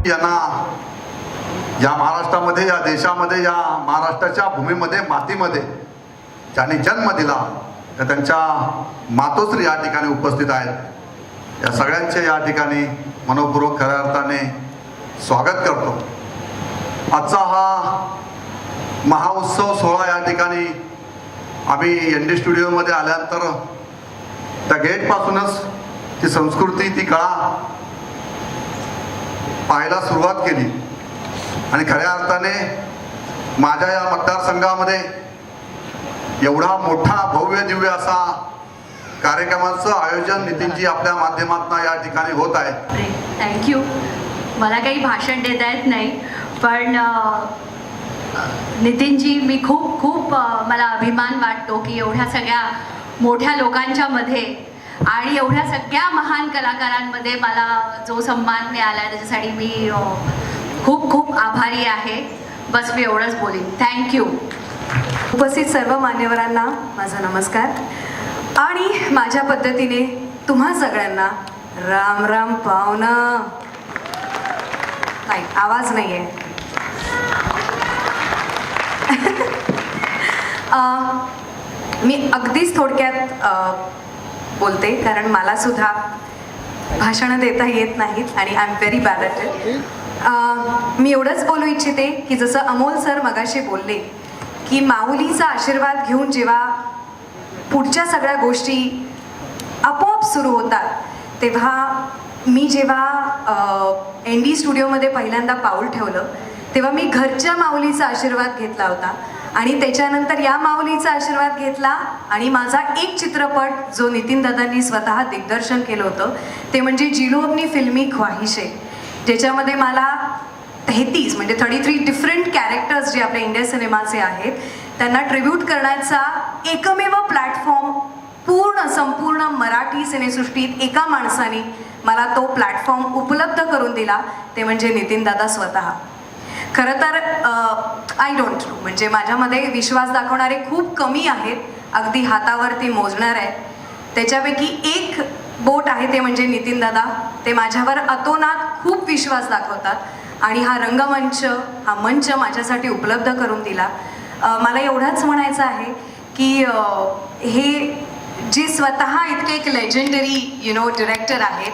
यांना या महाराष्ट्रामध्ये, या देशामध्ये, या महाराष्ट्राच्या भूमीमध्ये, मातीमध्ये ज्यांनी जन्म दिला तर त्यांच्या मातोश्री या ठिकाणी उपस्थित आहेत. या सगळ्यांचे या ठिकाणी मनोपूर्वक खऱ्या अर्थाने स्वागत करतो. आजचा हा महाउत्सव सोहळा या ठिकाणी आम्ही ND स्टुडिओमध्ये आल्यानंतर त्या गेटपासूनच ती संस्कृती, ती कला पाहायला सुरुवात केली आणि खऱ्या अर्थाने माझ्या या मतदारसंघामध्ये एवढा मोठा भव्य दिव्य असा कार्यक्रमाचं आयोजन नितीनजी आपल्या माध्यमातून या ठिकाणी होत आहे. थँक्यू. मला काही भाषण देता येत नाही, पण नितीनजी मी खूप मला अभिमान वाटतो की एवढ्या सगळ्या मोठ्या लोकांच्या मध्ये आणि एवढ्या सगळ्या महान कलाकारांमध्ये मला जो सन्मान मिळाला आहे त्याच्यासाठी मी खूप आभारी आहे. बस मी एवढंच बोलीन. थँक्यू. उपस्थित सर्व मान्यवरांना माझा नमस्कार आणि माझ्या पद्धतीने तुम्हा सगळ्यांना राम राम पाहुणं. नाही, आवाज नाही आहे. मी अगदीच थोडक्यात बोलते कारण मला सुद्धा भाषणं देता येत नाहीत आणि I am very bad at it. मी एवढंच बोलू इच्छिते की जसं अमोल सर मगाशी बोलले की माऊलीचा आशीर्वाद घेऊन जेव्हा पुढच्या सगळ्या गोष्टी आपोआप सुरू होतात तेव्हा मी जेव्हा ND स्टुडिओमध्ये पहिल्यांदा पाऊल ठेवलं तेव्हा मी घरच्या माऊलीचा आशीर्वाद घेतला होता आणि त्याच्यानंतर या माऊलीचा आशीर्वाद घेतला आणि माझा एक चित्रपट जो नितीन दादांनी स्वतः दिग्दर्शन केलं होतं ते म्हणजे जिलो अपनी फिल्मी ख्वाहिशे, ज्याच्यामध्ये मला 33 म्हणजे 33 डिफरंट कॅरेक्टर्स जे आपल्या इंडिया सिनेमाचे आहेत त्यांना ट्रिब्यूट करण्याचा एकमेव प्लॅटफॉर्म संपूर्ण मराठी सिनेसृष्टीत एका माणसाने मला तो प्लॅटफॉर्म उपलब्ध करून दिला, ते म्हणजे नितीन दादा स्वतः. खरं तर आय डोंट नो, म्हणजे माझ्यामध्ये विश्वास दाखवणारे खूप कमी आहेत, अगदी हातावरती मोजणार आहे. त्याच्यापैकी एक बोट आहे ते म्हणजे नितीन दादा. ते माझ्यावर अतोनात खूप विश्वास दाखवतात आणि हा रंगमंच, हा मंच माझ्यासाठी उपलब्ध करून दिला. मला एवढंच म्हणायचं आहे की हे जे स्वतः इतके एक लेजेंडरी डिरेक्टर आहेत,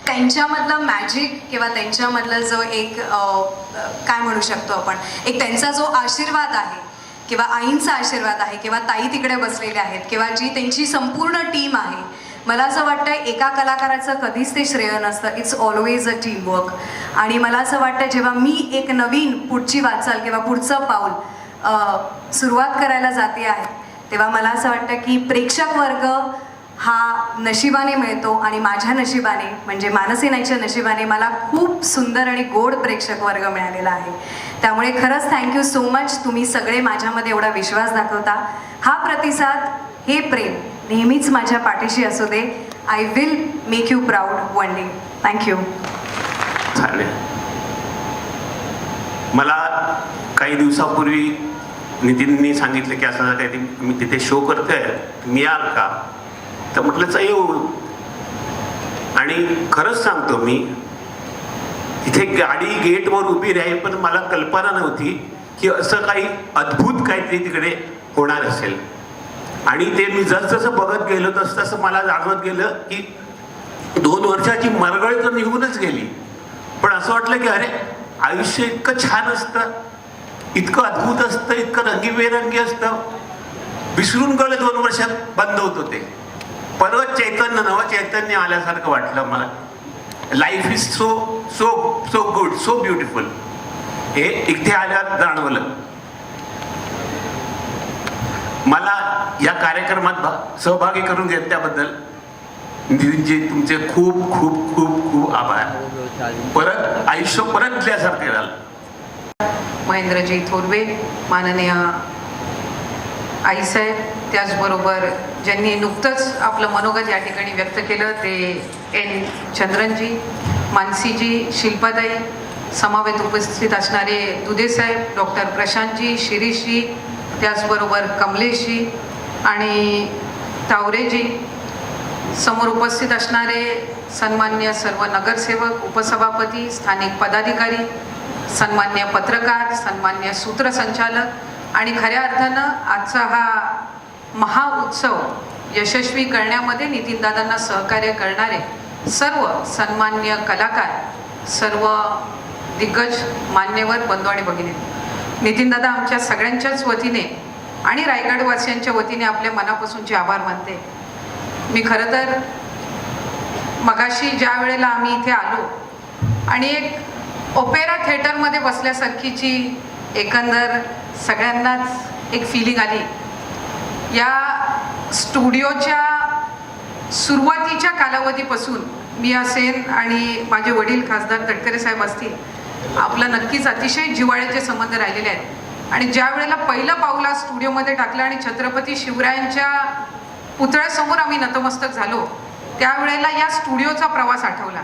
त्यांच्यामधलं मॅजिक किंवा त्यांच्यामधलं जो एक काय म्हणू शकतो आपण, एक त्यांचा जो आशीर्वाद आहे किंवा आईंचा आशीर्वाद आहे किंवा ताई तिकडे बसलेले आहेत किंवा जी त्यांची संपूर्ण टीम आहे, मला असं वाटतं एका कलाकाराचं कधीच ते श्रेय नसतं. It's always a teamwork. आणि मला असं वाटतं जेव्हा मी एक नवीन पुढची वाटचाल किंवा पुढचं पाऊल सुरुवात करायला जाते आहे तेव्हा मला असं वाटतं की प्रेक्षक वर्ग हा नशिबाने मिळतो आणि माझ्या नशिबाने म्हणजे मानसीनाच्या नशिबाने मला खूप सुंदर आणि गोड प्रेक्षक वर्ग मिळालेला आहे. त्यामुळे खरंच थँक्यू सो मच. तुम्ही सगळे माझ्यामध्ये एवढा विश्वास दाखवता. हा प्रतिसाद, हे प्रेम नेहमीच माझ्या पाठीशी असू दे. I will make you proud one day. Thank you. चालेल. मला काही दिवसापूर्वी नितीननी सांगितलं की असं काही मी तिथे शो करतोय, मी याल का? तर म्हटलं येऊ. आणि खरंच सांगतो, मी तिथे गाडी गेटवर उभी राहील पण मला कल्पना नव्हती की असं काही अद्भुत काहीतरी तिकडे होणार असेल. आणि ते मी जसजसं बघत गेलो तसं मला जाणवत गेलं की 2 वर्षाची मरगळ तर निघूनच गेली, पण असं वाटलं की अरे आयुष्य इतकं छान असतं, इतकं अद्भुत असतं, इतकं रंगीबेरंगी असतं, विसरून गेलं 2 वर्षात बंद होतं ते. परत चैतन्य, नवं चैतन्य आल्यासारखं वाटलं मला. Life is so so so good, so beautiful, हे इथे आल्यावर जाणवलं. मला या कार्यक्रमात सहभागी करून घेतल्याबद्दल नितीनजी तुमचे खूप खूप खूप खूप आभार. परत आयुष्य परत दिल्यासारखे झालं. महेंद्रजी थोरवे, माननीय आईसाहेब, त्याचबरोबर ज्यांनी नुकतंच आपलं मनोगत या ठिकाणी व्यक्त केलं ते N. चंद्रनजी, मानसीजी, शिल्पाताई, समावेत उपस्थित असणारे दुधेसाहेब, डॉक्टर प्रशांतजी, शिरीषजी, त्याचबरोबर कमलेशजी आणि तावरेजी, समोर उपस्थित असणारे सन्मान्य सर्व नगरसेवक, उपसभापती, स्थानिक पदाधिकारी, सन्मान्य पत्रकार, सन्मान्य सूत्रसंचालक आणि खऱ्या अर्थानं आजचा हा महाउत्सव यशस्वी करण्यामध्ये नितीनदादांना सहकार्य करणारे सर्व सन्मान्य कलाकार, सर्व दिग्गज मान्यवर बंधू आणि भगिनी, नितीनदादा आमच्या सगळ्यांच्याच वतीने आणि रायगडवासियांच्या वतीने आपल्या मनापासूनचे आभार मानते. मी खरं तर मगाशी ज्या वेळेला आम्ही इथे आलो आणि एक ओपेरा थिएटरमध्ये बसल्यासारखीची एकंदर सगळ्यांनाच एक फिलिंग आली. या स्टुडिओच्या सुरुवातीच्या कालावधीपासून मी असेन आणि माझे वडील खासदार तटकरे साहेब असतील, आपलं नक्कीच अतिशय जिव्हाळ्याचे संबंध राहिलेले आहेत. आणि ज्या वेळेला पहिलं पाऊल स्टुडिओमध्ये टाकलं आणि छत्रपती शिवरायांच्या पुतळ्यासमोर आम्ही नतमस्तक झालो, त्यावेळेला या स्टुडिओचा प्रवास आठवला.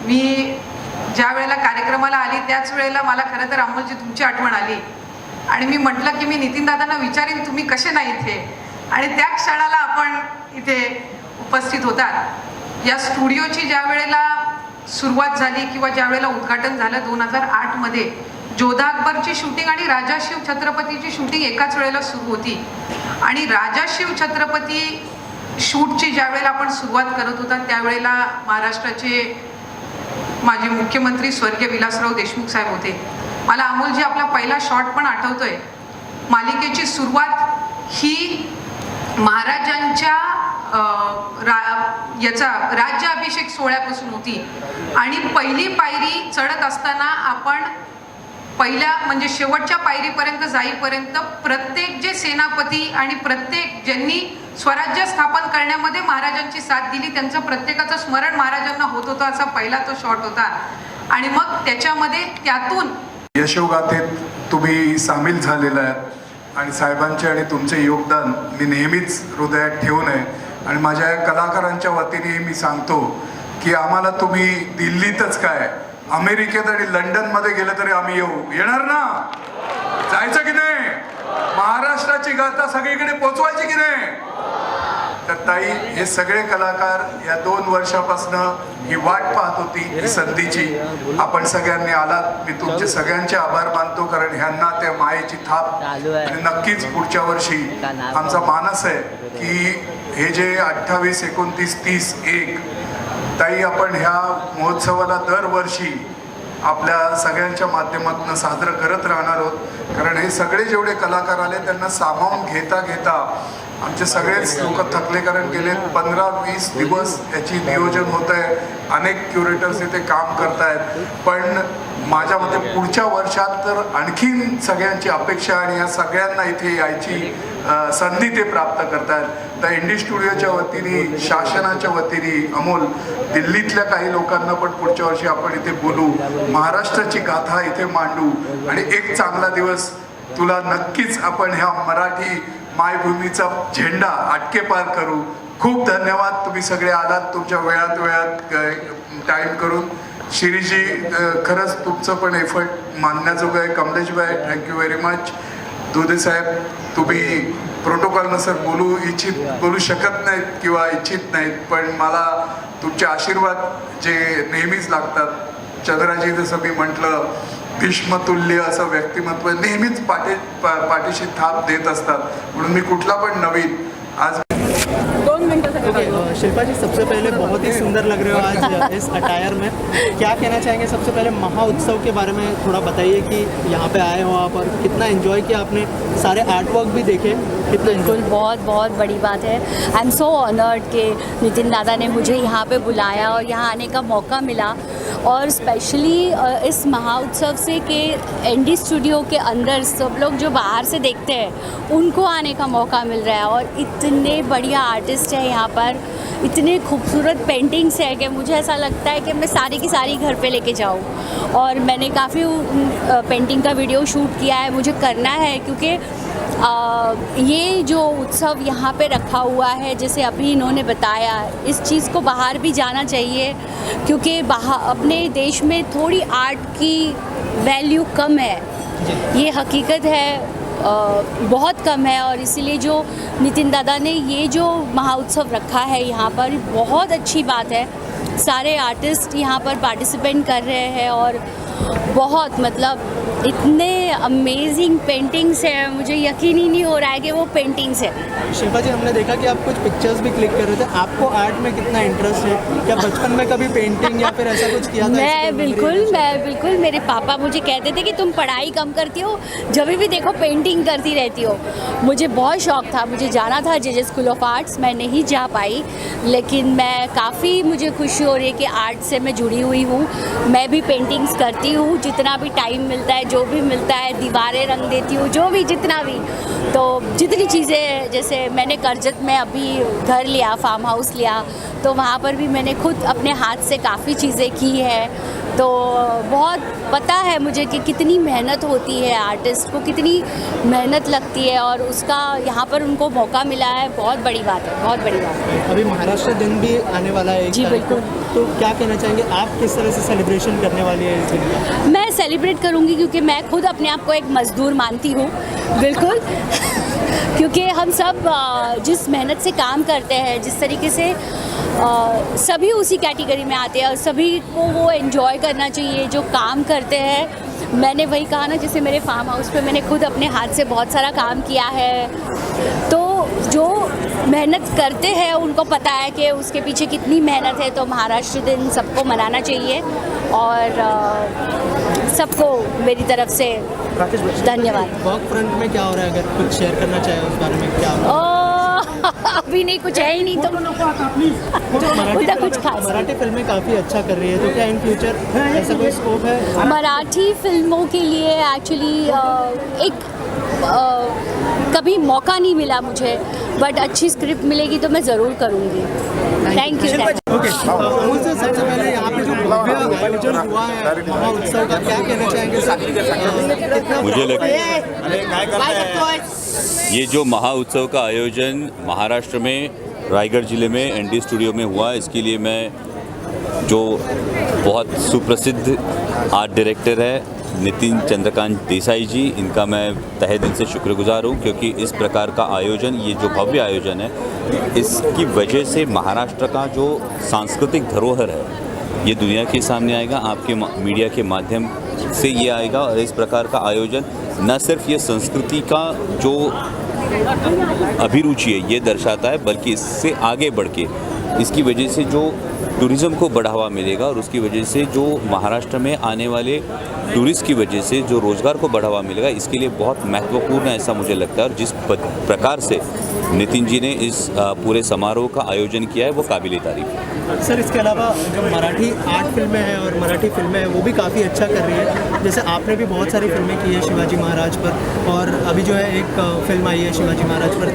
मी ज्या वेळेला कार्यक्रमाला आली त्याच वेळेला मला खरं तर अमोलजी तुमची आठवण आली आणि मी म्हटलं की मी नितीनदादांना विचारीन तुम्ही कसे नाही इथे, आणि त्या क्षणाला आपण इथे उपस्थित होतात. या स्टुडिओची ज्या वेळेला सुरुवात झाली किंवा ज्या वेळेला उद्घाटन झालं 2008 मध्ये, जोधा अकबरची शूटिंग आणि राजा शिव छत्रपतीची शूटिंग एकाच वेळेला सुरू होती. आणि राजा शिव छत्रपती शूटची ज्या वेळेला आपण सुरुवात करत होता त्यावेळेला महाराष्ट्राचे माजी मुख्यमंत्री स्वर्गीय विलासराव देशमुख साहेब होते. मला अमोलजी आपला पहिला शॉट पण आठवतोय. मालिकेची सुरुवात ही महाराजांच्या याचा राज्याभिषेक सोहळ्यापासून होती आणि पहिली पायरी चढत असताना आपण पहिल्या म्हणजे शेवटच्या पायरीपर्यंत जाईपर्यंत प्रत्येक जे सेनापती आणि प्रत्येक ज्यांनी स्वराज्य स्थापन करण्यामध्ये महाराजांची साथ दिली त्यांचं प्रत्येकाचं स्मरण महाराजांना होत होतं, असा पहिला तो शॉट होता. आणि मग त्याच्यामध्ये त्यातून यशोगाथेत तुम्ही सामील झालेला आहात आणि साहेबांचे आणि तुमचे योगदान मी नेहमीच हृदयात ठेवून आहे. आणि माझ्या कलाकारांच्या वतीने मी सांगतो की आम्हाला तुम्ही दिल्लीतच काय अमेरिकेत आणि लंडनमध्ये गेलं तरी आम्ही येणार ना. जायचं की नाही? महाराष्ट्राची गाथा सगळीकडे पोचवायची की नाही? तर ताई, हे सगळे कलाकार या 2 वर्षापासून ही वाट पाहत होती ही संधीची. आपण सगळ्यांनी आलात, मी तुमचे सगळ्यांचे आभार मानतो, कारण ह्यांना त्या मायेची थाप. आणि नक्कीच पुढच्या वर्षी आमचा मानस आहे की हे जे 28, 29, 30, 1 ताई, आपण ह्या महोत्सवाला दरवर्षी आपल्या सगळ्यांच्या माध्यमातून साजरं करत राहणार आहोत. कारण हे सगळे जेवढे कलाकार आले त्यांना सामावून घेता घेता आमचे सगळेच लोक थकले, कारण गेले 15-20 दिवस याची नियोजन होत आहे. अनेक क्युरेटर्स इथे काम करतायत. पण माझ्या मते पुढच्या वर्षात तर आणखीन सगळ्यांची अपेक्षा आणि या सगळ्यांना इथे यायची संधी ते प्राप्त करतायत. तर इंडी स्टुडिओच्या वतीने, शासनाच्या वतीने, अमोल, दिल्लीतल्या काही लोकांना पण पुढच्या वर्षी आपण इथे बोलू, महाराष्ट्राची गाथा इथे मांडू आणि एक चांगला दिवस तुला नक्कीच आपण ह्या मराठी मायभूमीचा झेंडा आटकेपार करू. खूप धन्यवाद, तुम्ही सगळे आलात तुमच्या वेळात टाईम करून. शिरीजी, खरंच तुमचं पण एफर्ट मानण्याजोगं आहे. Kamleshbhai, thank you very much. दुधे साहेब, तुम्ही प्रोटोकॉलनुसार बोलू शकत नाहीत किंवा इच्छित नाहीत, पण मला तुमचे आशीर्वाद जे नेहमीच लागतात. चंद्राजी, जसं मी म्हटलं, भीष्मतुल्य असं व्यक्तिमत्व नेहमीच पाठीशी थाप देत असतात. म्हणून मी कुठला पण नवीन आज शिल्पा जी, सबसे पहले बहुत ही सुंदर लग रहे हो आज इस अटायर में. क्या कहना चाहेंगे? सबसे पहले महाउत्सव के बारे में थोड़ा बताइए कि यहाँ पे आए हो आप और कितना एंजॉय किया आपने, सारे आर्ट वर्क भी देखे, कितना बिल्कुल, बहुत बहुत बड़ी बात है. आई एम सो ऑनर्ड कि नितिन दादा ने मुझे यहाँ पे बुलाया और यहाँ आने का मौका मिला. और स्पेशली इस महाउत्सव से कि एनडी स्टूडियो के अंदर सब लोग जो बाहर से देखते हैं उनको आने का मौका मिल रहा है. और इतने बढ़िया आर्टिस्ट हैं यहाँ पर, इतने खूबसूरत पेंटिंग्स है कि मुझे ऐसा लगता है कि मैं सारी की सारी घर पे लेके जाऊँ. और मैंने काफ़ी पेंटिंग का वीडियो शूट किया है, मुझे करना है, क्योंकि ये जो उत्सव यहाँ पे रखा हुआ है, जैसे अभी इन्होंने बताया, इस चीज़ को बाहर भी जाना चाहिए, क्योंकि बाहर अपने देश में थोड़ी आर्ट की वैल्यू कम है, ये हकीकत है. बहुत कम है, और इसीलिए जो नितिन दादा ने ये जो महाउत्सव रखा है यहाँ पर, बहुत अच्छी बात है। सारे आर्टिस्ट यहाँ पर पार्टिसिपेट कर रहे हैं और बहुत मतलब इतने अमेजिंग पेंटिंग्स हैं, मुझे यकीन ही नहीं हो रहा है कि वो पेंटिंग्स है। शिल्पा जी, हमने देखा कि आप कुछ पिक्चर्स भी क्लिक कर रहे थे। आपको आर्ट में कितना इंटरेस्ट है? क्या बचपन में कभी पेंटिंग या फिर ऐसा कुछ किया था? मैं बिल्कुल मेरे पापा मुझे कहते थे कि तुम पढ़ाई कम करती हो, जब भी देखो पेंटिंग करती रहती हो। मुझे बहुत शौक था, मुझे जाना था जे स्कूल ऑफ आर्ट्स, मैं नहीं जा पाई, लेकिन मैं काफ़ी मुझे खुशी हो रही है कि आर्ट से मैं जुड़ी हुई हूँ। मैं भी पेंटिंग्स करती हूँ, जितना भी टाइम मिलता है, जो भी मिलता है, दीवारें रंग देती हूँ, जो भी जितना भी। तो जितनी चीज़ें, जैसे मैंने करजत में अभी घर लिया, फार्म हाउस लिया, तो वहाँ पर भी मैंने खुद अपने हाथ से काफ़ी चीज़ें की है। तो बहुत पता है मुझे कि कितनी मेहनत होती है, आर्टिस्ट को कितनी मेहनत लगती है, और उसका यहाँ पर उनको मौका मिला है, बहुत बड़ी बात है, बहुत बड़ी बात है। अभी महाराष्ट्र दिन भी आने वाला है जी, बिल्कुल। तो क्या कहना चाहेंगे आप, किस तरह से सेलिब्रेशन करने वाली है इस दिन का? मैं सेलिब्रेट करूँगी क्योंकि मैं खुद अपने आप को एक मज़दूर मानती हूँ, बिल्कुल। क्योंकि हम सब जिस मेहनत से काम करते हैं, जिस तरीके से सभी उसी कैटेगरी में आते हैं और सभी को वो एंजॉय करना चाहिए जो काम करते हैं। मैंने वही कहा ना, जैसे मेरे फार्म हाउस पे मैंने खुद अपने हाथ से बहुत सारा काम किया है, तो जो मेहनत करते हैं उनको पता है कि उसके पीछे कितनी मेहनत है। तो महाराष्ट्र दिन सबको मनाना चाहिए, और सबको मेरी तरफ से धन्यवाद। वर्क फ्रंट में क्या हो रहा है, अगर कुछ शेयर करना चाहे उस बारे में क्या हो रहा है? अभी नहीं, कुछ है ही नहीं, तो उधर कुछ खास। मराठी फिल्में काफ़ी अच्छा कर रही है, तो क्या इन फ्यूचर ऐसा कोई स्कोप है? मराठी फिल्मों के लिए एक्चुअली कभी मौका नहीं मिला मुझे, बट अच्छी स्क्रिप्ट मिलेगी तो मैं ज़रूर करूँगी। Thank you. ओके, अमूल से सबसे पहले यहाँ पे जो भव्य आयोजन हुआ है महाउत्सव का, क्या कहना चाहेंगे सर? मुझे लगता है ये जो महाउत्सव का आयोजन महाराष्ट्र में रायगढ़ ज़िले में एनडी स्टूडियो में हुआ, इसके लिए मैं जो बहुत सुप्रसिद्ध आर्ट डायरेक्टर है नितिन चंद्रकांत देसाई जी, इनका मैं तहे दिल से शुक्रगुजार हूँ, क्योंकि इस प्रकार का आयोजन, ये जो भव्य आयोजन है, इसकी वजह से महाराष्ट्र का जो सांस्कृतिक धरोहर है ये दुनिया के सामने आएगा, आपके मीडिया के माध्यम से ये आएगा। और इस प्रकार का आयोजन न सिर्फ ये संस्कृति का जो अभिरुचि है ये दर्शाता है, बल्कि इससे आगे बढ़ के इसकी वजह से जो टूरिज़्म को बढ़ावा मिलेगा, और उसकी वजह से जो महाराष्ट्र में आने वाले टूरिस्ट की वजह से जो रोज़गार को बढ़ावा मिलेगा, इसके लिए बहुत महत्वपूर्ण है, ऐसा मुझे लगता है। और जिस प्रकार से नितिन जी ने इस पूरे समारोह का आयोजन किया है वो काबिल तारीफ है। सर, इसके अलावा जो मराठी आर्ट फिल्में हैं और मराठी फिल्में हैं वो भी काफ़ी अच्छा कर रही है। जैसे आपने भी बहुत सारी फिल्में की है शिवाजी महाराज पर, और अभी जो है एक फिल्म आई है शिवाजी महाराज पर,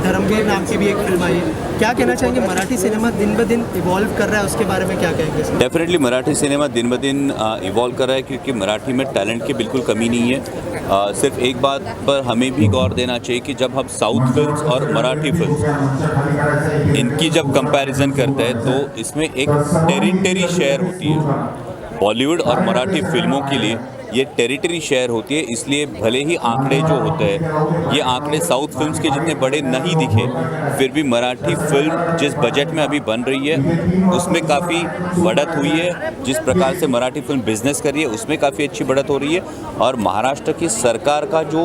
धर्मवीर नाम की भी एक फिल्म आई है। क्या कहना चाहेंगे, मराठी सिनेमा दिन ब दिन इवॉल्व कर रहा है, उसके बारे में क्या कहेंगे सर? डेफिनेटली मराठी सिनेमा दिन ब दिन इवॉल्व कर रहा है, क्योंकि मराठी में टैलेंट की बिल्कुल कमी नहीं है। सिर्फ एक बात पर हमें भी गौर देना चाहिए कि जब हम साउथ फिल्म्स और मराठी फिल्म्स इनकी जब कंपैरिजन करते हैं तो इसमें एक टेरिटरी शेयर होती है। बॉलीवुड और मराठी फिल्मों के लिए ये टेरिटरी शेयर होती है, इसलिए भले ही आंकड़े जो होते हैं ये आंकड़े साउथ फिल्म्स के जितने बड़े नहीं दिखे, फिर भी मराठी फिल्म जिस बजट में अभी बन रही है उसमें काफ़ी बढ़त हुई है। जिस प्रकार से मराठी फिल्म बिजनेस कर रही है उसमें काफ़ी अच्छी बढ़त हो रही है। और महाराष्ट्र की सरकार का जो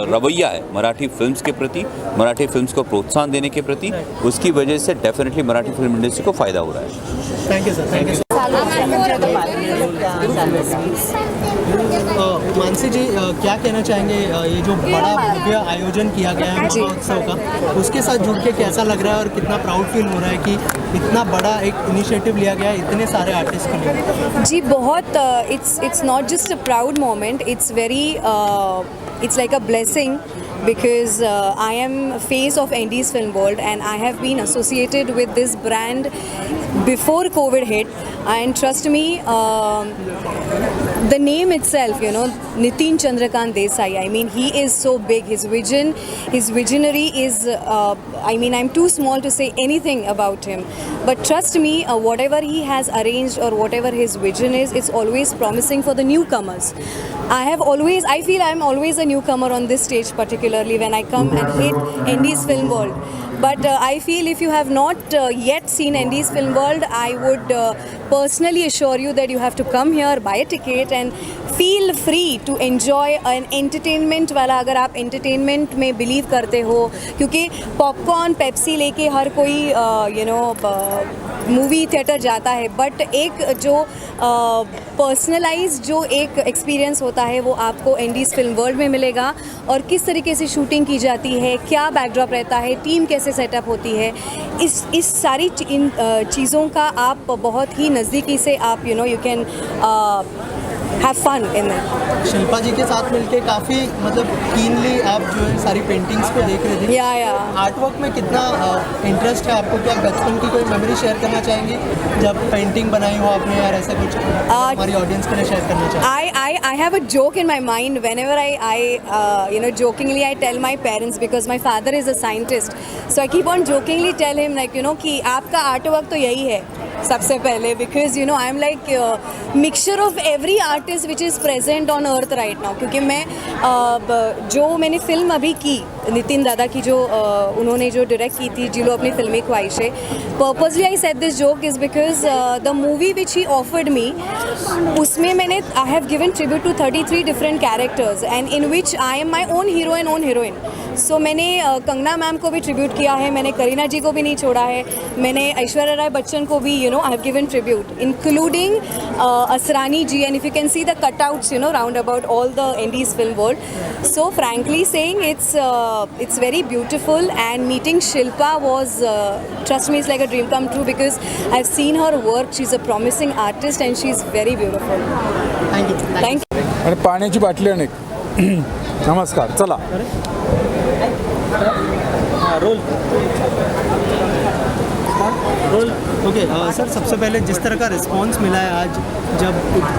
रवैया है मराठी फिल्म्स के प्रति, मराठी फिल्म्स को प्रोत्साहन देने के प्रति, उसकी वजह से डेफिनेटली मराठी फिल्म इंडस्ट्री को फ़ायदा हो रहा है। Thank you sir, thank you. Mansi ji, क्या कहना चाहेंगे, ये जो बड़ा भव्य आयोजन किया गया है महोत्सव का, उसके साथ जुड़ के कैसा लग रहा है और कितना प्राउड फील हो रहा है कि इतना बड़ा एक इनिशिएटिव लिया गया है इतने सारे आर्टिस्ट के लिए? जी, बहुत it's not just a proud moment, it's like a blessing, because I am face of Indies Film World and I have been associated with this brand before COVID hit. And trust me, the name itself, you know, Nitin Chandrakant Desai, I mean, he is so big. His vision, his visionary is, I mean, I'm too small to say anything about him. But trust me, whatever he has arranged or whatever his vision is, it's always promising for the newcomers. I feel I'm always a newcomer on this stage, particularly when I come and hit Indies Film World. But I feel if you have not yet seen Indies Film World, I would personally assure you that you have to come here, buy a ticket and feel free to enjoy an entertainment वाला, अगर आप entertainment में believe करते हो, क्योंकि popcorn, Pepsi लेके हर कोई you know movie theatre जाता है, बट एक जो पर्सनलाइज जो एक एक्सपीरियंस होता है वो आपको इंडीज़ फिल्म वर्ल्ड में मिलेगा। और किस तरीके से शूटिंग की जाती है, क्या बैकड्रॉप रहता है, टीम कैसे सेटअप होती है, इस सारी चीज़ों का आप बहुत ही नज़दीकी से आप you can have fun in that. Shilpa ji के साथ मिलके काफ़ी मतलब कीनली आप जो है सारी पेंटिंग्स को देख रहे थे। या आर्ट वर्क में कितना इंटरेस्ट है आपको? क्या बचपन की कोई मेमोरी शेयर करना चाहेंगी जब पेंटिंग बनाई हो आपने, यार ऐसा कुछ हमारी ऑडियंस के लिए शेयर करना चाहेंगे? I have a joke in my mind whenever I jokingly I tell my parents, because my father is a scientist, so I keep on jokingly tell him like कि आपका आर्ट वर्क तो यही है सबसे पहले, because I am like mixture of every artist which is present on earth right now। क्योंकि मैं जो मैंने फिल्म अभी की नितिन दादा की, जो उन्होंने जो डायरेक्ट की थी जिलो अपनी फिल्मी ख्वाहिशें, purposely I said this joke is because the movie which he offered me, उसमें मैंने I have given tribute to 33 different characters and in which I am my own hero and own heroine. So मैंने Kangana ma'am को भी tribute किया है, मैंने करीना जी को भी नहीं छोड़ा है, मैंने ऐश्वर्या राय बच्चन को भी I have given tribute, including Asrani ji, and if you can see the cutouts round about all the Indies film world. So frankly saying it's very beautiful, and meeting Shilpa was trust me, it's like a dream come true, because I've seen her work. She's a promising artist and she's very beautiful. Thank you. आणि पाण्याची बाटली अनेक नमस्कार, चला role. Okay sir, सबसे पहले जिस तरह का रिस्पांस मिला है आज, जब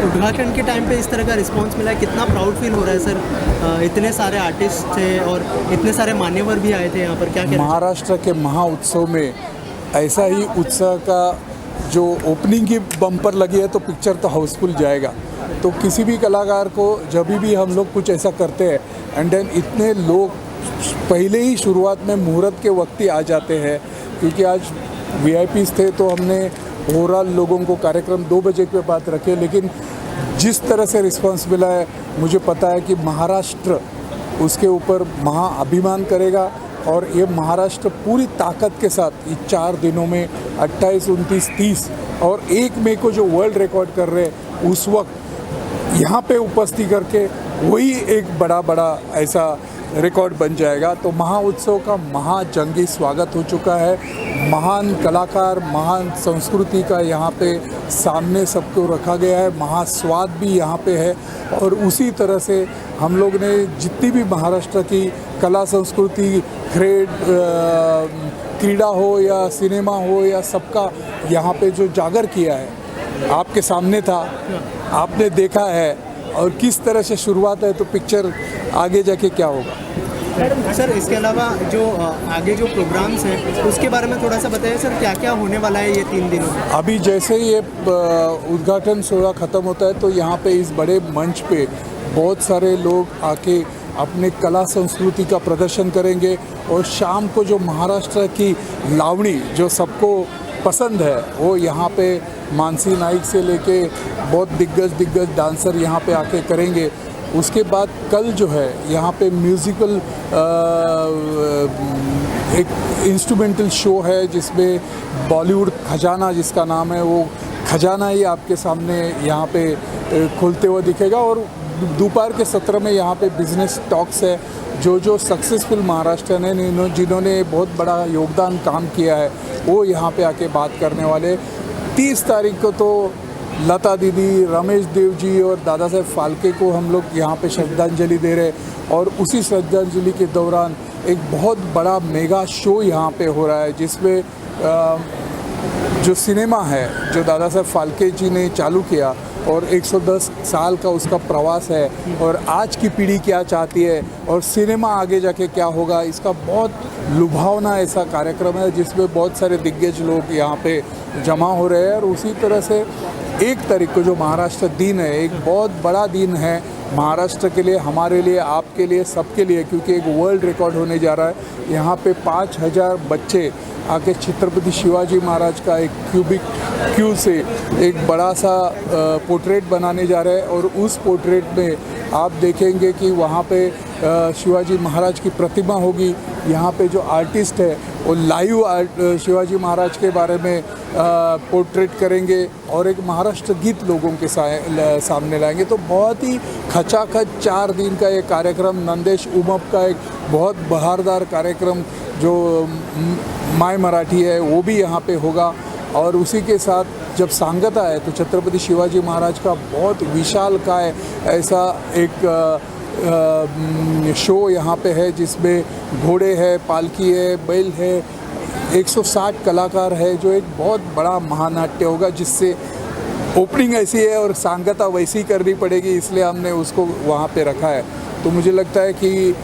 उद्घाटन के टाइम पे इस तरह का रिस्पांस मिला है, कितना प्राउड फील हो रहा है सर? इतने सारे आर्टिस्ट थे और इतने सारे मान्यवर भी आए थे यहाँ पर, क्या कहना? महाराष्ट्र के महाउत्सव में ऐसा ही उत्साह का जो ओपनिंग की बम्पर लगी है तो पिक्चर तो हाउसफुल जाएगा। तो किसी भी कलाकार को जब भी हम लोग कुछ ऐसा करते हैं एंड देन इतने लोग पहले ही शुरुआत में मुहूर्त के वक्त ही आ जाते हैं, क्योंकि आज VIPs थे तो हमने ओवरऑल लोगों को कार्यक्रम 2 बजे के बाद रखे, लेकिन जिस तरह से रिस्पांस मिला है मुझे पता है कि महाराष्ट्र उसके ऊपर महा अभिमान करेगा। और ये महाराष्ट्र पूरी ताकत के साथ इस 4 दिनों में 28, 29, 30 और 1 मई को जो वर्ल्ड रिकॉर्ड कर रहे हैं उस वक्त यहाँ पे उपस्थित करके वही एक बड़ा ऐसा रिकॉर्ड बन जाएगा। तो महाउत्सव का महाजंगी स्वागत हो चुका है। महान कलाकार, महान संस्कृति का यहाँ पे सामने सबको रखा गया है, महास्वाद भी यहाँ पे है। और उसी तरह से हम लोग ने जितनी भी महाराष्ट्र की कला संस्कृति, क्रीड़ा हो या सिनेमा हो या सबका यहाँ पे जो जागर किया है आपके सामने था, आपने देखा है। और किस तरह से शुरुआत है तो पिक्चर आगे जाके क्या होगा। सर इसके अलावा जो आगे जो प्रोग्राम्स हैं उसके बारे में थोड़ा सा बताइए सर, क्या क्या होने वाला है ये 3 दिनों में? अभी जैसे ये उद्घाटन सोहरा ख़त्म होता है तो यहाँ पे इस बड़े मंच पे बहुत सारे लोग आके अपने कला संस्कृति का प्रदर्शन करेंगे। और शाम को जो महाराष्ट्र की लावणी जो सबको पसंद है वो यहाँ पे मानसी नाइक से लेके बहुत दिग्गज डांसर यहाँ पे आके करेंगे। उसके बाद कल जो है यहाँ पे म्यूज़िकल एक इंस्ट्रूमेंटल शो है जिसमें बॉलीवुड खजाना जिसका नाम है, वो खजाना ही आपके सामने यहाँ पे खुलते हुए दिखेगा। और दोपहर के सत्र में यहाँ पे बिजनेस टॉक्स है, जो सक्सेसफुल महाराष्ट्र ने जिन्होंने बहुत बड़ा योगदान काम किया है वो यहाँ पे आके बात करने वाले। 30 तारीख को तो लता दीदी, रमेश देव जी और दादा साहेब फाल्के को हम लोग यहाँ पे श्रद्धांजलि दे रहे। और उसी श्रद्धांजलि के दौरान एक बहुत बड़ा मेगा शो यहाँ पे हो रहा है जिसमें जो सिनेमा है जो दादा साहब फाल्के जी ने चालू किया और 110 साल का उसका प्रवास है और आज की पीढ़ी क्या चाहती है और सिनेमा आगे जाके क्या होगा, इसका बहुत लुभावना ऐसा कार्यक्रम है जिसमें बहुत सारे दिग्गज लोग यहाँ पे जमा हो रहे हैं। और उसी तरह से 1 तारीख को जो महाराष्ट्र दिन है, एक बहुत बड़ा दिन है महाराष्ट्र के लिए, हमारे लिए, आपके लिए, सबके लिए, क्योंकि एक वर्ल्ड रिकॉर्ड होने जा रहा है। यहाँ पे 5000 बच्चे आके छत्रपति शिवाजी महाराज का एक क्यू से एक बड़ा सा पोर्ट्रेट बनाने जा रहे हैं और उस पोर्ट्रेट में आप देखेंगे कि वहाँ पे शिवाजी महाराज की प्रतिमा होगी। यहाँ पे जो आर्टिस्ट है वो लाइव शिवाजी महाराज के बारे में पोर्ट्रेट करेंगे और एक महाराष्ट्र गीत लोगों के सामने लाएंगे। तो बहुत ही खचाखच 4 दिन का ये कार्यक्रम, नंदेश उमप का एक बहुत बहारदार कार्यक्रम जो माय मराठी है वो भी यहाँ पे होगा। और उसी के साथ जब सांगता है तो छत्रपति शिवाजी महाराज का बहुत विशाल का ऐसा एक शो यहाँ पे है जिसमें घोड़े है, पालकी है, बैल है, 160 कलाकार है, जो एक बहुत बड़ा महानाट्य होगा जिससे ओपनिंग ऐसी है और सांगता वैसी करनी पड़ेगी, इसलिए हमने उसको वहाँ पे रखा है। तो मुझे लगता है कि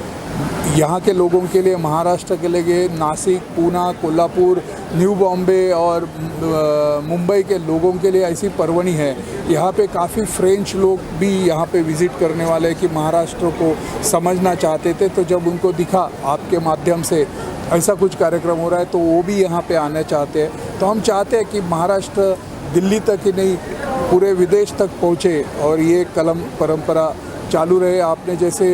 यहाँ के लोगों के लिए, महाराष्ट्र के लिए, नासिक, पूना, कोल्हापुर, न्यू बॉम्बे और मुंबई के लोगों के लिए ऐसी परवणी है। यहाँ पे काफ़ी फ्रेंच लोग भी यहाँ पे विज़िट करने वाले कि महाराष्ट्र को समझना चाहते थे, तो जब उनको दिखा आपके माध्यम से ऐसा कुछ कार्यक्रम हो रहा है तो वो भी यहाँ पे आना चाहते हैं। तो हम चाहते हैं कि महाराष्ट्र दिल्ली तक ही नहीं पूरे विदेश तक पहुँचे और ये कलम परंपरा चालू रहे। आपने जैसे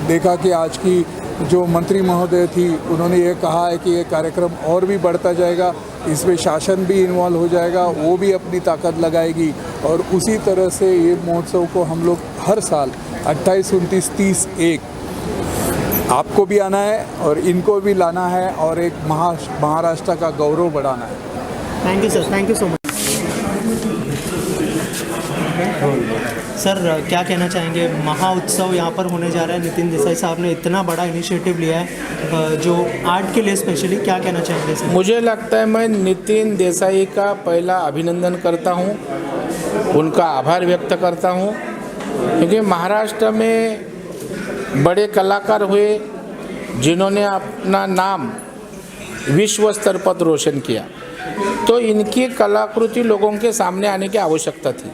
देखा कि आज की जो मंत्री महोदय थी उन्होंने ये कहा है कि ये कार्यक्रम और भी बढ़ता जाएगा, इसमें शासन भी इन्वॉल्व हो जाएगा, वो भी अपनी ताकत लगाएगी और उसी तरह से ये महोत्सव को हम लोग हर साल 28, 29, 30, 1 आपको भी आना है और इनको भी लाना है और एक महाराष्ट्र का गौरव बढ़ाना है। Thank you sir, thank you so much. Sir क्या कहना चाहेंगे, महाउत्सव यहाँ पर होने जा रहा है, नितिन देसाई साहब ने इतना बड़ा इनिशिएटिव लिया है जो आर्ट के लिए स्पेशली, क्या कहना चाहेंगे सर? मुझे लगता है मैं नितिन देसाई का पहला अभिनंदन करता हूँ, उनका आभार व्यक्त करता हूँ, क्योंकि महाराष्ट्र में बड़े कलाकार हुए जिन्होंने अपना नाम विश्व स्तर पर रोशन किया, तो इनकी कलाकृति लोगों के सामने आने की आवश्यकता थी।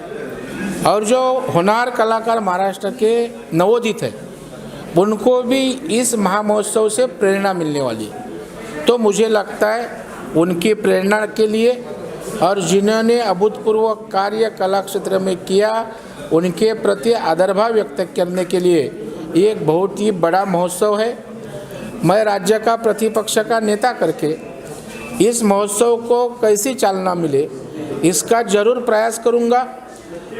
और जो होनहार कलाकार महाराष्ट्र के नवोदित हैं उनको भी इस महामहोत्सव से प्रेरणा मिलने वाली है। तो मुझे लगता है उनकी प्रेरणा के लिए और जिन्होंने अभूतपूर्व कार्य कला क्षेत्र में किया उनके प्रति आदरभाव व्यक्त करने के लिए ये एक बहुत ही बड़ा महोत्सव है। मैं राज्य का प्रतिपक्ष का नेता करके इस महोत्सव को कैसी चालना मिले इसका जरूर प्रयास करूंगा।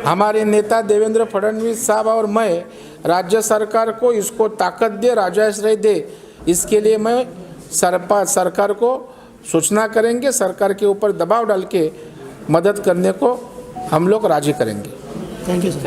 हमारे नेता देवेंद्र फडणवीस साहब और मैं राज्य सरकार को इसको ताकत दे, राजश्रय दे, इसके लिए मैं सरकार को सूचना करेंगे, सरकार के ऊपर दबाव डाल के मदद करने को हम लोग राजी करेंगे। Thank you sir.